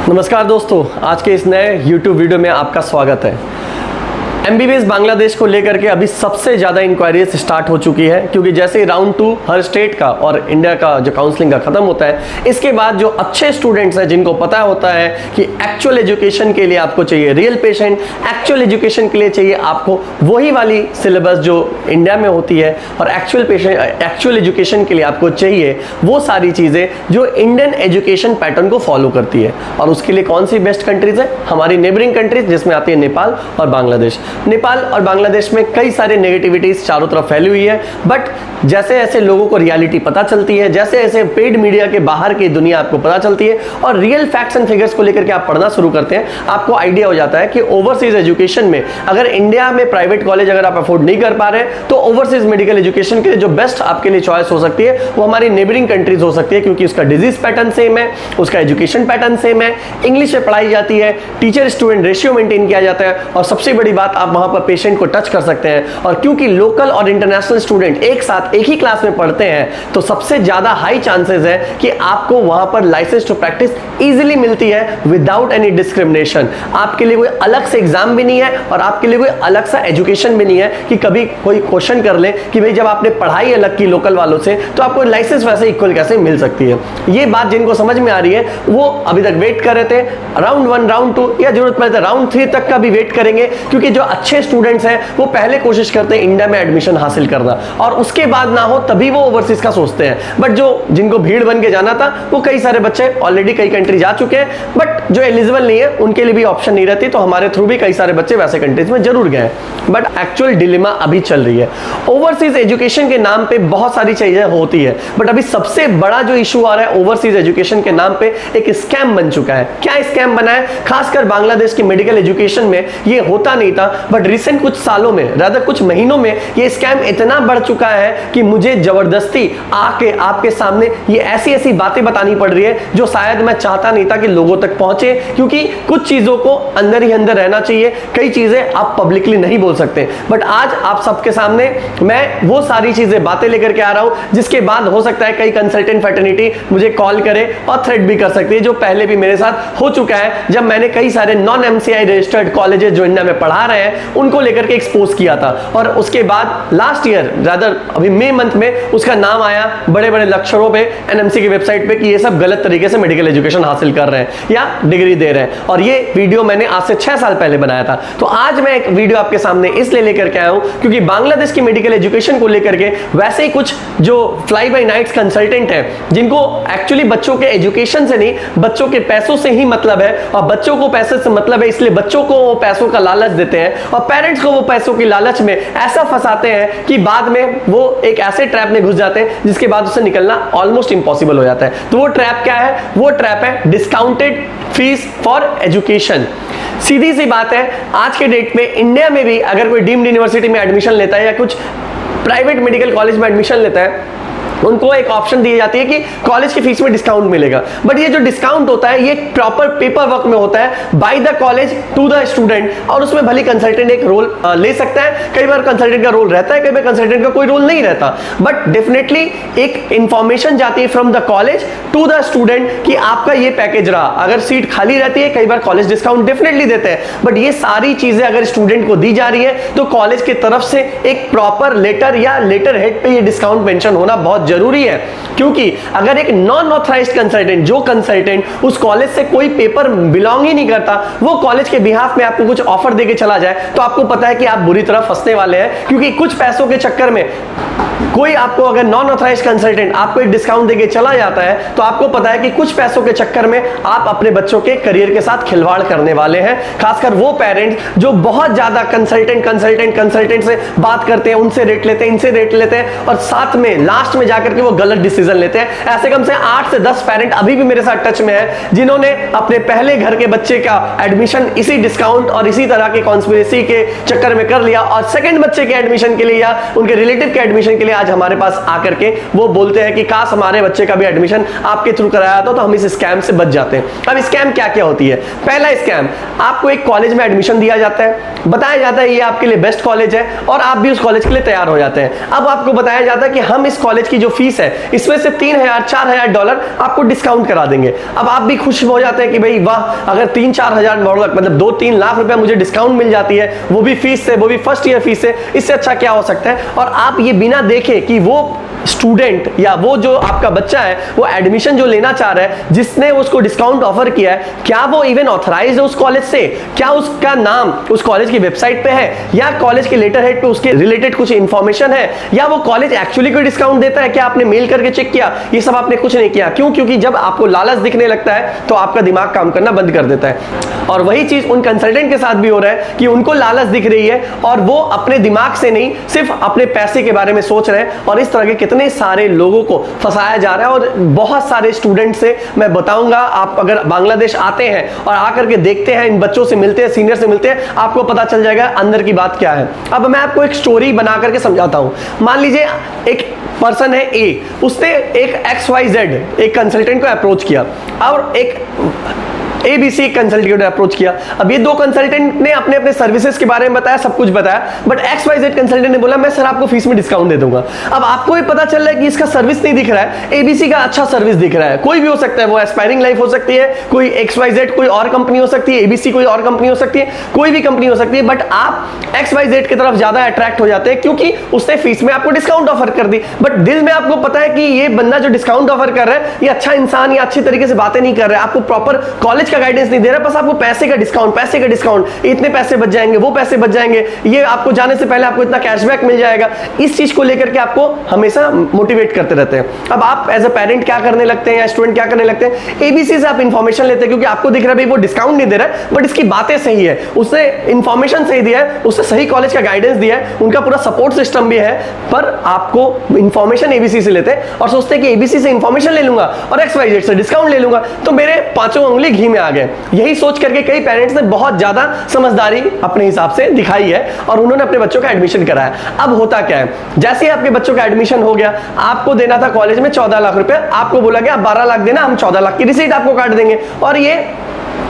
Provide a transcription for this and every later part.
नमस्कार दोस्तों, आज के इस नए YouTube वीडियो में आपका स्वागत है। MBBS बांग्लादेश को लेकर के अभी सबसे ज़्यादा इंक्वायरीज स्टार्ट हो चुकी है, क्योंकि जैसे राउंड 2 हर स्टेट का और इंडिया का जो काउंसलिंग का खत्म होता है, इसके बाद जो अच्छे स्टूडेंट्स हैं जिनको पता होता है कि एक्चुअल एजुकेशन के लिए आपको चाहिए रियल पेशेंट, एक्चुअल एजुकेशन के लिए चाहिए आपको वही वाली सिलेबस जो इंडिया में होती है, और एक्चुअल एजुकेशन के लिए आपको चाहिए वो सारी चीज़ें जो इंडियन एजुकेशन पैटर्न को फॉलो करती है। और उसके लिए कौन सी बेस्ट कंट्रीज है? हमारी नेबरिंग कंट्रीज, जिसमें आती है नेपाल और बांग्लादेश। नेपाल और बांग्लादेश में कई सारे नेगेटिविटीज चारों तरफ फैली हुई है, बट जैसे ऐसे लोगों को रियलिटी पता चलती है, जैसे ऐसे पेड मीडिया के बाहर की दुनिया आपको पता चलती है और रियल फैक्ट्स एंड फिगर्स को लेकर के आप पढ़ना शुरू करते हैं, आपको आइडिया हो जाता है कि ओवरसीज एजुकेशन में अगर इंडिया में प्राइवेट कॉलेज अगर आप अफोर्ड नहीं कर पा रहे हैं तो ओवरसीज मेडिकल एजुकेशन के लिए जो बेस्ट आपके लिए चॉइस हो सकती है वो हमारी नेबरिंग कंट्रीज हो सकती है, क्योंकि उसका डिजीज पैटर्न सेम है, उसका एजुकेशन पैटर्न सेम है, इंग्लिश में पढ़ाई जाती है, टीचर स्टूडेंट रेशियो मेंटेन किया जाता है, और सबसे बड़ी बात आप वहां पर पेशेंट को टच कर सकते हैं। और क्योंकि लोकल और इंटरनेशनल स्टूडेंट एक साथ एक ही क्लास में पढ़ते हैं तो सबसे ज्यादा हाई चांसेस है कि आपको वहां पर लाइसेंस टू प्रैक्टिस इजीली मिलती है विदाउट एनी डिस्क्रिमिनेशन। आपके लिए कोई अलग से एग्जाम भी नहीं है और आपके लिए कोई अलग सा एजुकेशन भी नहीं है कि कभी कोई क्वेश्चन कर ले कि भाई जब आपने पढ़ाई अलग की लोकल वालों से तो आपको लाइसेंस वैसे इक्वल कैसे मिल सकती है। ये बात जिनको समझ में आ रही है वो अभी तक वेट कर रहे थे राउंड 1, राउंड 2 या जरूरत पड़े तो राउंड 3 तक का भी वेट करेंगे, क्योंकि जो अच्छे स्टूडेंट्स हैं वो पहले कोशिश करते हैं इंडिया में एडमिशन हासिल करना और उसके बाद ना हो तभी वो ओवरसीज का सोचते हैं। बट जो जिनको भीड़ बन के जाना था वो कई सारे बच्चे ऑलरेडी कई कंट्री जा चुके हैं, बट जो एलिजिबल नहीं है उनके लिए भी ऑप्शन नहीं रहती, तो हमारे थ्रू भी कई सारे बच्चे वैसे कंट्रीज में जरूर गए। बट एक्चुअल डिलेमा अभी चल रही है। ओवरसीज एजुकेशन के नाम पे बहुत सारी चीजें होती है, बट अभी सबसे बड़ा जो इशू आ रहा है ओवरसीज एजुकेशन के नाम पे एक स्कैम बन चुका है। क्या स्कैम बना है? खासकर बांग्लादेश की मेडिकल एजुकेशन में ये होता नहीं था, बट रिसेंट कुछ सालों में, रादर कुछ महीनों में ये स्कैम इतना बढ़ चुका है कि मुझे जबरदस्ती आके आपके सामने ये ऐसी ऐसी बातें बतानी पड़ रही है जो शायद मैं चाहता नहीं था कि लोगों तक पहुंचे, क्योंकि कुछ चीजों को अंदर ही अंदर रहना चाहिए, कई चीजें आप पब्लिकली नहीं बोल सकते। बट आज आप सबके सामने मैं वो सारी चीजें बातें लेकर के आ रहा हूं जिसके बाद हो सकता है कई कंसल्टेंट फैटर्निटी मुझे कॉल करे और थ्रेट भी कर सकती है, जो पहले भी मेरे साथ हो चुका है जब मैंने कई सारे नॉन MCI रजिस्टर्ड कॉलेजेस जो इंडिया में पढ़ा रहे हैं उनको लेकर के एक्सपोज किया था। और उसके बाद लास्ट ईयर रादर अभी मई मंथ में उसका नाम आया बड़े बड़े अक्षरों पे NMC की वेबसाइट पे कि ये सब गलत तरीके से मेडिकल एजुकेशन हासिल कर रहे हैं या डिग्री दे रहे हैं, और ये वीडियो मैंने आज से 6 साल पहले बनाया था। तो आज मैं एक वीडियो आपके सामने इसलिए लेकर के आया हूं क्योंकि बांग्लादेश की मेडिकल एजुकेशन को लेकर के वैसे ही कुछ जो फ्लाई बाय नाइट्स कंसल्टेंट हैं जिनको एक्चुअली बच्चों के एजुकेशन से नहीं बच्चों के पैसों से ही मतलब है, और बच्चों को पैसे से मतलब है इसलिए बच्चों को वो पैसों का लालच देते हैं और पेरेंट्स को वो पैसों की लालच में ऐसा फंसाते हैं कि बाद में वो एक ऐसे ट्रैप में घुस जाते हैं जिसके बाद उससे निकलना ऑलमोस्ट इम्पॉसिबल हो जाता है। तो वो ट्रैप क्या है? वो ट्रैप है डिस्काउंटेड फीस फॉर एजुकेशन। सीधी सी बात है, आज के डेट में इंडिया में भी अगर कोई डीम्ड यूनिवर्सिटी में एडमिशन लेता है या कुछ प्राइवेट मेडिकल कॉलेज में एडमिशन लेता है, उनको एक ऑप्शन दी जाती है कि कॉलेज की फीस में डिस्काउंट मिलेगा। बट ये जो डिस्काउंट होता है ये प्रॉपर पेपर वर्क में होता है by the college to the student, और उसमें भले कंसल्टेंट एक रोल ले सकता है, कई बार कंसल्टेंट का रोल रहता है, कई बार कंसल्टेंट का कोई रोल नहीं रहता, बट डेफिनेटली एक इंफॉर्मेशन जाती है from the college to the student कि आपका ये पैकेज रहा। अगर सीट खाली रहती है कई बार कॉलेज डिस्काउंट डेफिनेटली देते हैं, बट ये सारी चीजें अगर स्टूडेंट को दी जा रही है तो कॉलेज की तरफ से एक प्रॉपर लेटर या लेटर हेड पे ये डिस्काउंट मेंशन होना बहुत जरूरी है। क्योंकि अगर एक नॉन ऑथराइज्ड कंसल्टेंट, जो कंसल्टेंट उस कॉलेज से कोई पेपर बिलोंग ही नहीं करता, वो कॉलेज के बिहाफ में आपको कुछ ऑफर देके चला जाए तो आपको पता है कि आप बुरी तरह फंसने वाले हैं, क्योंकि कुछ पैसों के चक्कर में कोई आपको अगर नॉन ऑथराइज्ड कंसल्टेंट आपको एक डिस्काउंट देके चला जाता है तो आपको पता है कि कुछ पैसों के चक्कर में आप अपने बच्चों के करियर के साथ खिलवाड़ करने वाले हैं। खासकर वो पेरेंट्स जो बहुत ज्यादा कंसल्टेंट से बात करते हैं, उनसे रेट लेते हैं, इनसे रेट लेते हैं, और साथ में लास्ट में जाकर के वो गलत डिसीजन लेते हैं। ऐसे कम से 8 से 10 पेरेंट अभी भी मेरे साथ टच में है जिन्होंने अपने पहले घर के बच्चे का एडमिशन इसी डिस्काउंट और इसी तरह के कॉन्स्पिरेसी के चक्कर में कर लिया, और सेकंड बच्चे के एडमिशन के लिए या उनके रिलेटिव के एडमिशन के लिए आज हमारे पास आकर के वो बोलते हैं कि काश हमारे बच्चे का भी एडमिशन आपके थ्रू कराया तो हम इस स्कैम से बच जाते हैं। अब स्कैम क्या क्या होती है? पहला स्कैम, आपको एक कॉलेज में एडमिशन दिया जाता है, बताया जाता है ये आपके लिए बेस्ट कॉलेज है और आप भी उस कॉलेज के लिए तैयार हो जाते हैं। अब आपको बताया जाता है कि हम इस कॉलेज की जो फीस है इसमें से $3,000-4,000 आपको डिस्काउंट करा देंगे। अब आप भी खुश हो जाते हैं कि भाई वाह, अगर 3-4 $4,000 मतलब 2-3 लाख रुपए मुझे डिस्काउंट मिल जाती है, वो भी फीस से, वो भी फर्स्ट ईयर फीस से, इससे अच्छा क्या हो सकता है। और आप ये बिना देखे कि वो स्टूडेंट या वो जो आपका बच्चा है वो एडमिशन जो लेना चाह रहा है, जिसने उसको डिस्काउंट ऑफर किया है, क्या वो इवन ऑथराइज्ड है उस कॉलेज से, क्या उसका नाम उस कॉलेज की वेबसाइट पे है, या कॉलेज के लेटर हेड पे उसके रिलेटेड कुछ इंफॉर्मेशन है, या वो कॉलेज एक्चुअली कोई डिस्काउंट देता है, क्या आपने मेल करके चेक किया? ये सब आपने कुछ नहीं किया। क्यों? क्योंकि जब आपको लालच दिखने लगता है तो आपका दिमाग काम करना बंद कर देता है। और वही चीज उन कंसल्टेंट के साथ भी हो रहा है कि उनको लालच दिख रही है और वो अपने दिमाग से नहीं, सिर्फ अपने पैसे के बारे में सोच रहे हैं। और इस तरह के कितने सारे लोगों को फंसाया जा रहा है। और बहुत सारे स्टूडेंट से मैं बताऊंगा, आप अगर बांग्लादेश आते हैं और आकर के देखते हैं, इन बच्चों से मिलते हैं, सीनियर से मिलते हैं, आपको पता चल जाएगा अंदर की बात क्या है। अब मैं आपको एक स्टोरी बना करके समझाता हूं। मान लीजिए एक पर्सन है ए, उसने एक XYZ एक कंसल्टेंट को अप्रोच किया और एक ABC कंसल्टेंट अप्रोच किया। अब ये दो कंसल्टेंट ने अपने अपने सर्विसेज के बारे में बताया, सब कुछ बताया, बट XYZ कंसल्टेंट ने बोला मैं सर आपको फीस में डिस्काउंट दे दूंगा। अब आपको भी पता चल रहा है कि इसका सर्विस नहीं दिख रहा है, ABC का अच्छा सर्विस दिख रहा है। कोई भी हो सकता है, वो एस्पायरिंग लाइफ हो सकती है, कोई XYZ कोई और कंपनी हो सकती है, ABC कोई और कंपनी हो सकती है, कोई भी कंपनी हो सकती है, बट आप XYZ की तरफ ज्यादा अट्रैक्ट हो जाते हैं क्योंकि उसने फीस में आपको डिस्काउंट ऑफर कर दी। बट दिल में आपको पता है कि ये बंदा जो डिस्काउंट ऑफर कर रहा है ये अच्छा इंसान या अच्छी तरीके से बातें नहीं कर रहा है, आपको प्रॉपर कॉलेज का गाइडेंस नहीं दे रहा, बस आपको पैसे का डिस्काउंट, इतने पैसे बच जाएंगे, वो पैसे बच जाएंगे, ये आपको जाने से पहले आपको इतना कैशबैक मिल जाएगा। इस चीज को लेकर के आपको हमेशा मोटिवेट करते रहते हैं। अब आप एज अ पेरेंट क्या करने लगते हैं या स्टूडेंट क्या करने लगते हैं? ABC से आप इंफॉर्मेशन लेते हैं क्योंकि आपको दिख रहा है भाई वो डिस्काउंट नहीं दे रहा है, बट इसकी बातें सही है, उसने इंफॉर्मेशन सही दिया है, उससे सही कॉलेज का गाइडेंस दिया है, उनका पूरा सपोर्ट सिस्टम भी है, पर आपको इंफॉर्मेशन ABC से लेते हैं और सोचते हैं कि ABC से इंफॉर्मेशन ले लूंगा और XYZ से डिस्काउंट ले लूंगा तो मेरे पांचों उंगली घी में आ गए। यही सोच करके कई पेरेंट्स ने बहुत ज्यादा समझदारी अपने हिसाब से दिखाई है और उन्होंने अपने बच्चों का एडमिशन कराया। अब होता क्या है, जैसे ही आपके बच्चों का एडमिशन हो गया, आपको देना था कॉलेज में 14 लाख रुपए, आपको बोला गया 12 लाख देना, हम 14 लाख की रिसीट आपको काट देंगे। और ये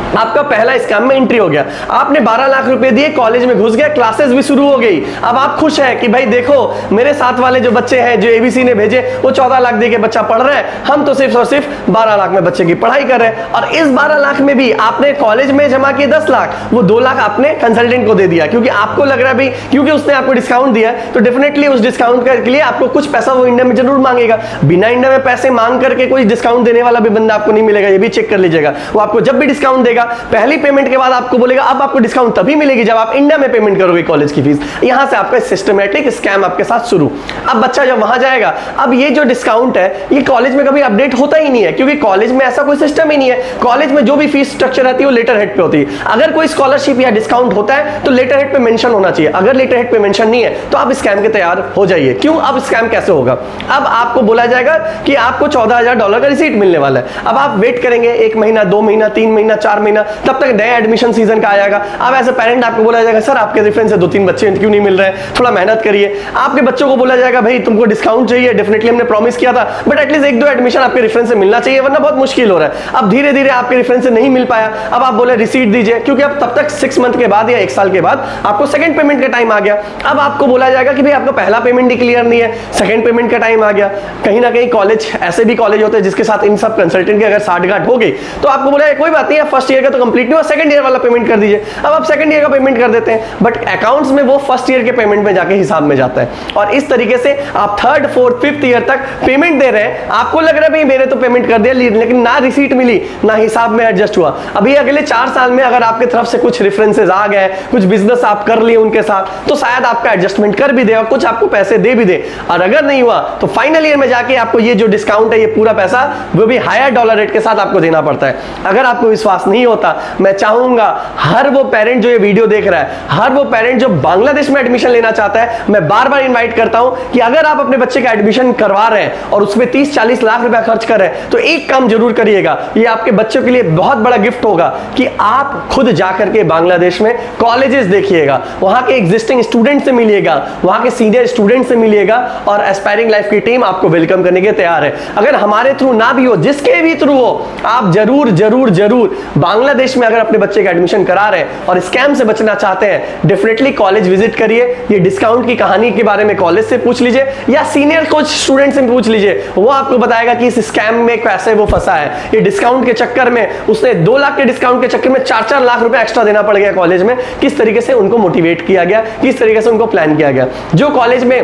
आपका पहला स्कैम में एंट्री हो गया। आपने 12 लाख रुपए दिए, कॉलेज में घुस गया, क्लासेस भी शुरू हो गई। अब आप खुश हैं कि भाई देखो मेरे साथ वाले जो बच्चे हैं जो ABC ने भेजे वो 14 लाख दे के बच्चा पढ़ रहा है, हम तो सिर्फ और सिर्फ 12 लाख में बच्चे की पढ़ाई कर रहे हैं। और इस 12 लाख में भी आपने कॉलेज में जमा किए 10 लाख, वो 2 लाख आपने कंसल्टेंट को दे दिया क्योंकि आपको लग रहा है भाई क्योंकि उसने आपको डिस्काउंट दिया तो डेफिनेटली उस डिस्काउंट के लिए आपको कुछ पैसा वो इंडिया में जरूर मांगेगा। बिना इंडिया में पैसे मांग करके कोई डिस्काउंट देने वाला भी बंदा आपको नहीं मिलेगा, ये भी चेक कर लीजिएगा। वो आपको जब भी डिस्काउंट देगा पहली पेमेंट के बाद आपको बोलेगा अब आपको डिस्काउंट तभी मिलेगी जब आप इंडिया में पेमेंट करोगे कॉलेज की फीस। यहां से आपका सिस्टमैटिक स्कैम आपके साथ शुरू। अब बच्चा जब वहां जाएगा, अब ये जो डिस्काउंट है ये कॉलेज में कभी अपडेट होता ही नहीं है क्योंकि कॉलेज में ऐसा कोई सिस्टम ही नहीं है। कॉलेज में जो भी फीस स्ट्रक्चर रहती है वो लेटर हेड पे होती है। अगर कोई स्कॉलरशिप या डिस्काउंट होता है तो लेटर हेड पे मेंशन होना चाहिए, अगर लेटर हेड पे मेंशन नहीं है तो आप स्कैम के तैयार हो जाइए। क्यों? अब स्कैम कैसे होगा? अब आपको बोला जाएगा कि आपको $14,000 का रिसीट मिलने वाला है। अब आप वेट करेंगे 1 महीना, 2 महीना, 3 महीना, 4 महीना, तब तक नया एडमिशन सीजन का आएगा। अब एज अ पेरेंट आपको बोला जाएगा सर आपके रेफरेंस से 2-3 बच्चे क्यों नहीं मिल रहे हैं, थोड़ा मेहनत करिए। आपके बच्चों को बोला जाएगा भाई तुमको डिस्काउंट चाहिए, डेफिनेटली हमने प्रॉमिस किया था, बट एटलीस्ट 1-2 एडमिशन आपके रेफरेंस से मिलना चाहिए वरना बहुत मुश्किल हो रहा है। अब धीरे धीरे आपके रेफरेंस से नहीं मिल पाया, अब आप बोले रिसीट दीजिए क्योंकि अब तब तक 6 मंथ के बाद या 1 साल के बाद आपको सेकंड पेमेंट का टाइम आ गया। अब आपको बोला जाएगा कि भाई आपका पहला पेमेंट ही क्लियर नहीं है, सेकंड पेमेंट का टाइम आ गया। कहीं ना कहीं कॉलेज ऐसे भी कॉलेज होते हैं जिसके साथ इन सब कंसल्टेंट की अगर साठगांठ हो गई तो आपको बोला कोई बात नहीं है, फर्स्ट ईयर का तो कंप्लीट नहीं हुआ, सेकंड ईयर वाला पेमेंट कर दीजिए। अब आप सेकंड ईयर का पेमेंट कर देते हैं बट अकाउंट्स में वो फर्स्ट ईयर के पेमेंट में जाके हिसाब में जाता है और इस तरीके से आप 3rd, 4th, 5th ईयर तक पेमेंट दे रहे हैं। आपको लग रहा है भाई मेरे तो पेमेंट कर दिया लेकिन ना रिसीट मिली ना हिसाब में एडजस्ट हुआ। अभी अगले 4 साल में अगर आपके तरफ से कुछ रेफरेंसेस आ गए, कुछ बिजनेस आप कर लिए उनके साथ तो शायद आपका एडजस्टमेंट कर भी दे और कुछ आपको पैसे दे भी दे। और अगर नहीं हुआ तो फाइनल ईयर में जाके आपको ये जो डिस्काउंट है ये पूरा पैसा वो भी हायर डॉलर रेट के साथ आपको देना पड़ता है। अगर आपको विश्वास नहीं होता। मैं चाहूंगा हर वो पेरेंट जो ये वीडियो देख रहा है, हर वो पेरेंट जो बांग्लादेश में एडमिशन लेना चाहता है, मैं बार बार इनवाइट करता हूं कि अगर आप अपने बच्चे का एडमिशन करवा रहे हैं और उसमें 30-40 लाख रुपया खर्च कर रहे हैं, तो एक काम जरूर करिएगा, ये आपके बच्चों के लिए बहुत बड़ा गिफ्ट होगा कि आप खुद जाकर के बांग्लादेश में कॉलेजेस देखिएगा, वहां के एग्जिस्टिंग स्टूडेंट से मिलिएगा, वहां के सीनियर स्टूडेंट से मिलिएगा, और एस्पायरिंग लाइफ की टीम आपको वेलकम करने के तैयार है। अगर हमारे थ्रू ना भी हो, जिसके भी थ्रू हो, आप जरूर जरूर जरूर बांग्लादेश में अगर अपने बच्चे का एडमिशन करा रहे हैं और स्कैम से बचना चाहते हैं, डेफिनेटली कॉलेज विजिट करिए। ये डिस्काउंट की कहानी के बारे में कॉलेज से पूछ लीजिए या सीनियर कोच स्टूडेंट से पूछ लीजिए, वो आपको बताएगा कि इस स्कैम में कैसे वो फंसा है। ये डिस्काउंट के चक्कर में उसने 2 लाख के डिस्काउंट के चक्कर में 4-4 लाख रुपए एक्स्ट्रा देना पड़ गया कॉलेज में। किस तरीके से उनको मोटिवेट किया गया, किस तरीके से उनको प्लान किया गया। जो कॉलेज में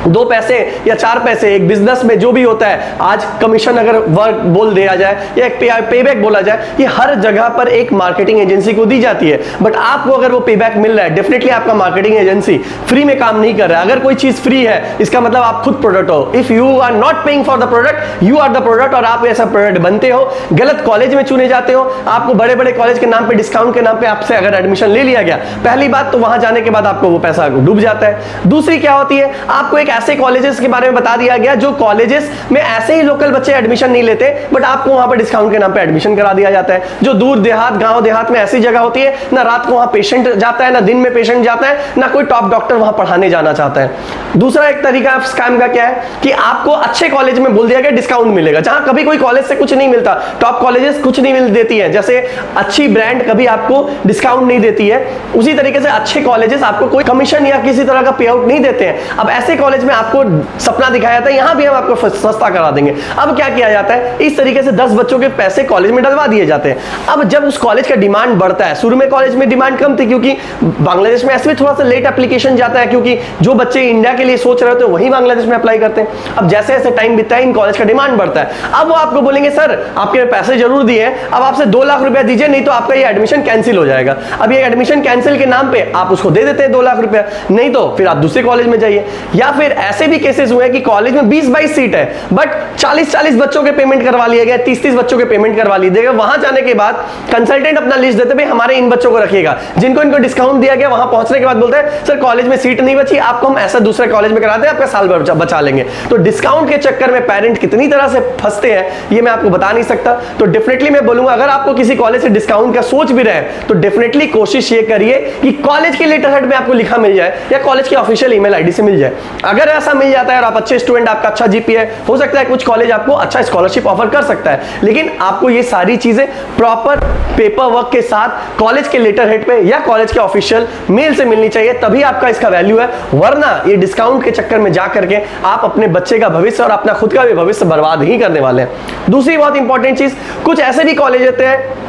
2 पैसे या 4 पैसे एक बिजनेस में जो भी होता है, आज कमीशन अगर वर्क बोल दिया जाए या एक पेबैक बोला जाए, ये हर जगह पर एक मार्केटिंग एजेंसी को दी जाती है। बट आपको अगर वो पेबैक मिल रहा है, डेफिनेटली आपका मार्केटिंग एजेंसी फ्री में काम नहीं कर रहा है। अगर कोई चीज फ्री है, इसका मतलब आप खुद प्रोडक्ट हो। If you are not paying for the product, you are the product, और आप ऐसा प्रोडक्ट बनते हो। गलत कॉलेज में चुने जाते हो, आपको बड़े बड़े कॉलेज के नाम पे, डिस्काउंट के नाम पे आपसे अगर एडमिशन ले लिया गया, पहली बात तो वहां जाने के बाद आपको वो पैसा डूब जाता है। दूसरी क्या होती है, आपको एक ऐसे कॉलेजेस के बारे में बता दिया गया जो कॉलेजेस में ऐसे ही लोकल बच्चे एडमिशन नहीं लेते, बट आपको वहां पर डिस्काउंट के नाम पे एडमिशन करा दिया जाता है। जो दूर देहात, गांव देहात में ऐसी जगह होती है, ना रात को वहां पेशेंट जाता है, ना दिन में पेशेंट जाता है, ना कोई टॉप डॉक्टर वहां पढ़ाने जाना चाहता है। दूसरा एक तरीका स्कैम का क्या है कि आपको अच्छे कॉलेज में बोल दिया गया डिस्काउंट मिलेगा, जहां कभी कोई कॉलेज से कुछ नहीं मिलता। टॉप कॉलेजेस कुछ नहीं मिल देती है, जैसे अच्छी ब्रांड कभी आपको डिस्काउंट नहीं देती है, उसी तरीके से अच्छे कॉलेजेस आपको कोई कमीशन या किसी तरह का पे आउट नहीं देते हैं। अब ऐसे कॉलेज में आपको सपना दिखाया जाता है, यहां भी हम आपको सस्ता करा देंगे। अब क्या किया जाता है, इस तरीके से 10 बच्चों के पैसे कॉलेज में डलवा दिए जाते हैं। अब जब उस कॉलेज का डिमांड बढ़ता है, शुरू में कॉलेज में डिमांड कम थी, क्योंकि बांग्लादेश में ऐसे भी थोड़ा सा लेट एप्लीकेशन जाता है, क्योंकि जो बच्चे इंडिया के लिए सोच रहे होते हैं वही बांग्लादेश में अप्लाई करते हैं। अब जैसे जैसे टाइम बीतता है, इन कॉलेज का डिमांड बढ़ता है। अब वो आपको बोलेंगे सर आपके पैसे जरूर दिए, अब आपसे 2 लाख रुपया दीजिए, नहीं तो आपका ये एडमिशन कैंसिल हो जाएगा। अब ये एडमिशन कैंसिल के नाम पे आप उसको दे देते हैं 2 लाख रुपया, नहीं तो फिर आप दूसरे कॉलेज में जाइए। या फिर ऐसे भी केसेस हुए कि कॉलेज में 20-22 सीट है, बट 40-40 बच्चों के पेमेंट करवा लिए गए, 30-30 बच्चों के पेमेंट करवा लिए गए। वहां जाने के बाद कंसल्टेंट अपना लिस्ट देते भाई हमारे इन बच्चों को रखिएगा, जिनको इनको डिस्काउंट दिया गया। वहां पहुंचने के बाद बोलते हैं सर कॉलेज में सीट नहीं बची, आपको हम ऐसा दूसरे कॉलेज में कराते हैं, आपका साल भर बचा लेंगे। तो डिस्काउंट के चक्कर में पेरेंट कितनी तरह से फंसते हैं ये मैं आपको बता नहीं सकता। तो डेफिनेटली मैं बोलूंगा अगर आपको किसी कॉलेज से डिस्काउंट का सोच भी रहे हैं, तो डेफिनेटली कोशिश ये करिए कि कॉलेज के लेटर हेड में आपको लिखा मिल जाए या कॉलेज की ऑफिशियल ईमेल आईडी से मिल जाए। अगर ऐसा मिल जाता है और आप अच्छे स्टूडेंट, आपका अच्छा जीपीए, हो सकता है कुछ कॉलेज आपको अच्छा स्कॉलरशिप ऑफर कर सकता है, लेकिन आपको ये सारी चीजें प्रॉपर पेपर वर्क के साथ कॉलेज के लेटर हेड पे या कॉलेज के ऑफिशियल मेल से मिलनी चाहिए, तभी आपका इसका वैल्यू है। वरना ये डिस्काउंट के चक्कर में जा करके आप अपने बच्चे का भविष्य और अपना खुद का भी भविष्य बर्बाद ही करने वाले हैं। दूसरी बहुत इंपॉर्टेंट चीज, कुछ ऐसे भी कॉलेज होते हैं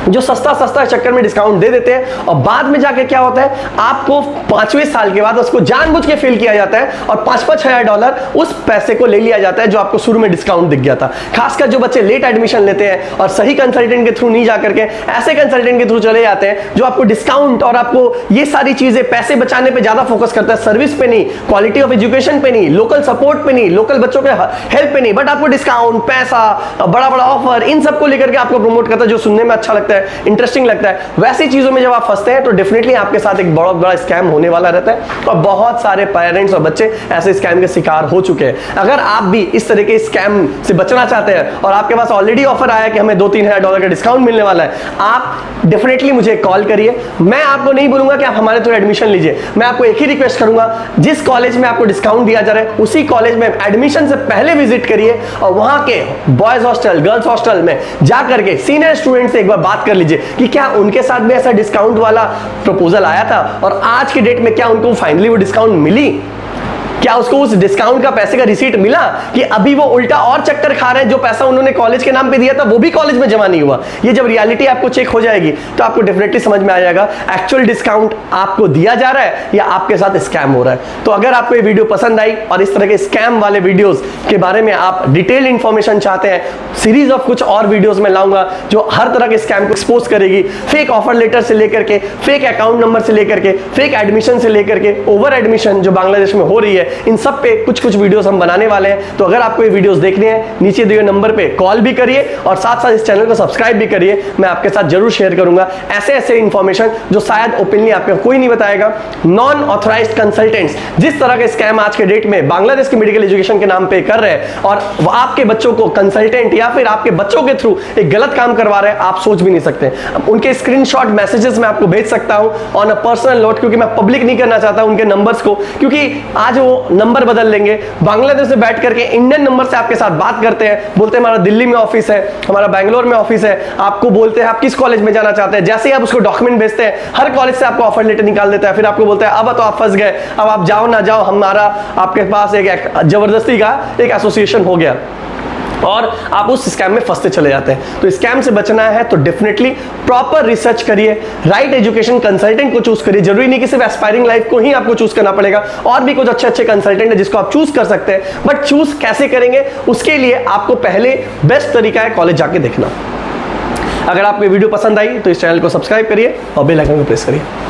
जो सस्ता सस्ता चक्कर में डिस्काउंट दे देते हैं, और बाद में जाके क्या होता है, आपको 5वें साल के बाद उसको जानबूझ के फेल किया जाता है और $5,000 उस पैसे को ले लिया जाता है जो आपको शुरू में डिस्काउंट दिख गया था। खासकर जो बच्चे लेट एडमिशन लेते हैं और सही कंसल्टेंट के थ्रू नहीं जाकर के ऐसे कंसल्टेंट के थ्रू चले जाते हैं जो आपको डिस्काउंट और आपको ये सारी चीजें पैसे बचाने पे ज्यादा फोकस करता है, सर्विस पे नहीं, क्वालिटी ऑफ एजुकेशन पे नहीं, लोकल सपोर्ट पे नहीं, लोकल बच्चों के हेल्प पे नहीं, बट आपको डिस्काउंट, पैसा, बड़ा बड़ा ऑफर, इन सबको लेकर के आपको प्रमोट करता है, जो सुनने में अच्छा लगता है, इंटरेस्टिंग लगता है। वैसी चीजों में जब आप फंसते हैं तो डेफिनेटली आपके साथ एक बहुत बड़ा स्कैम होने वाला रहता है, और बहुत सारे पेरेंट्स और बच्चे ऐसे स्कैम के शिकार हो चुके हैं। अगर आप भी इस तरह के स्कैम से बचना चाहते हैं और आपके पास ऑलरेडी ऑफर आया कि हमें $2-3,000 का डिस्काउंट मिलने वाला है, आप डेफिनेटली मुझे कॉल करिए। मैं आपको नहीं बोलूंगा कि आप हमारे थ्रू एडमिशन लीजिए, मैं आपको एक ही रिक्वेस्ट करूंगा, जिस कॉलेज में आपको डिस्काउंट दिया जा रहा है उसी कॉलेज में एडमिशन से पहले विजिट करिए और वहां के बॉयज हॉस्टल, गर्ल्स हॉस्टल में जाकर के सीनियर स्टूडेंट से एक बार बात कर लीजिए कि क्या उनके साथ भी ऐसा डिस्काउंट वाला प्रपोजल आया था और आज की डेट में क्या उनको फाइनली वो डिस्काउंट मिली, क्या उसको उस डिस्काउंट का पैसे का रिसीट मिला, कि अभी वो उल्टा और चक्कर खा रहे हैं, जो पैसा उन्होंने कॉलेज के नाम पे दिया था वो भी कॉलेज में जमा नहीं हुआ। ये जब रियलिटी आपको चेक हो जाएगी तो आपको डेफिनेटली समझ में आ जाएगा एक्चुअल डिस्काउंट आपको दिया जा रहा है या आपके साथ स्कैम हो रहा है। तो अगर आपको ये वीडियो पसंद आई और इस तरह के स्कैम वाले वीडियोस के बारे में आप डिटेल इंफॉर्मेशन चाहते हैं, सीरीज ऑफ कुछ और वीडियोस में लाऊंगा जो हर तरह के स्कैम को एक्सपोज करेगी, फेक ऑफर लेटर से लेकर के, फेक अकाउंट नंबर से लेकर के, फेक एडमिशन से लेकर के, ओवर एडमिशन जो बांग्लादेश में हो रही है, इन सब पे कुछ कुछ वीडियोस हम बनाने वाले हैं। तो अगर आपको ये वीडियोस देखने हैं, नीचे दिए नंबर पे कॉल भी करिए और साथ साथ इस चैनल को सब्सक्राइब भी करिए। मैं आपके साथ जरूर शेयर करूंगा ऐसे ऐसे इंफॉर्मेशन जो शायद ओपनली आपको कोई नहीं बताएगा। नॉन ऑथराइज्ड कंसल्टेंट्स जिस तरह का स्कैम आज के डेट में बांग्लादेश के मेडिकल एजुकेशन के नाम पे कर रहे हैं और आपके बच्चों को कंसल्टेंट या फिर आपके बच्चों के थ्रू एक गलत काम करवा रहे हैं, आप सोच भी नहीं सकते। उनके स्क्रीनशॉट मैसेजेस मैं आपको भेज सकता हूं ऑन अ पर्सनल नोट, क्योंकि मैं पब्लिक नहीं करना चाहता उनके नंबर्स को, क्योंकि आज वो नंबर बदल लेंगे, बांग्लादेश से बैठ करके इंडियन नंबर से आपके साथ बात करते हैं, बोलते हैं हमारा दिल्ली में ऑफिस है, हमारा बैंगलोर में ऑफिस है, आपको बोलते हैं आप किस कॉलेज में जाना चाहते हैं। जैसे ही आप उसको डॉक्यूमेंट भेजते हैं, हर कॉलेज से आपको ऑफर लेटर निकाल देता है, फिर आपको बोलता है अब तो आप फंस गए, अब आप जाओ ना जाओ, हमारा आपके पास एक जबरदस्ती का एक एसोसिएशन हो गया और आप उस स्कैम में फंसते चले जाते हैं। तो स्कैम से बचना है तो डेफिनेटली प्रॉपर रिसर्च करिए, राइट एजुकेशन कंसल्टेंट को चूज करिए। जरूरी नहीं कि सिर्फ एस्पायरिंग लाइफ को ही आपको चूज करना पड़ेगा, और भी कुछ अच्छे अच्छे कंसल्टेंट है जिसको आप चूज कर सकते हैं, बट चूज कैसे करेंगे उसके लिए आपको पहले बेस्ट तरीका है कॉलेज जाके देखना। अगर आपको वीडियो पसंद आई तो इस चैनल को सब्सक्राइब करिए और बेल आइकन को प्रेस करिए।